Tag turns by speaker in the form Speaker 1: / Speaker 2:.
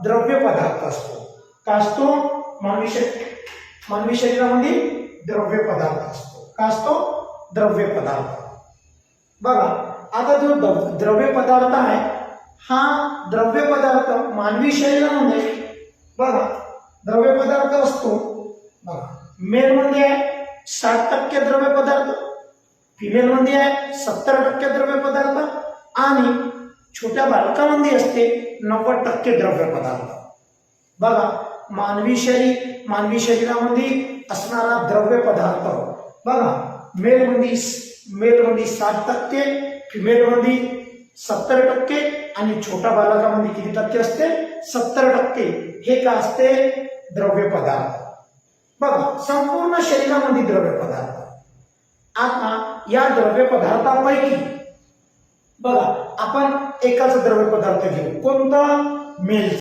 Speaker 1: द्रव्य पदार्थ असतो. का असतो? मानवी शरीरामध्ये द्रव्य पदार्थ असतो. का असतो? द्रव्य पदार्थ. बघा आता जो द्रव्य पदार्थ आहे हा द्रव्य पदार्थ मानवी शरीरामध्ये बघा द्रव्य पदार्थ असतो. बघा मेल मध्ये आहे 60% द्रव्य पदार्थ, फिमेल मध्ये आहे 70% द्रव्य पदार्थ आणि छोट्या बालकामध्ये असते 90% द्रव्य पदार्थ. बघा मानवी शरीरामध्ये असणारा द्रव्य पदार्थ बघा मेल मध्ये 60%, फिमेल मध्ये 70% आणि छोट्या बालकामध्ये किती टक्के असते? 70%. हे का असते? द्रव्य पदार्थ. बघा संपूर्ण शरीरामध्ये द्रव्य पदार्थ. आता या द्रव्य पदार्थापैकी बघा आपण एकाच द्रव्य पदार्थ घेऊ. कोणता? मेल.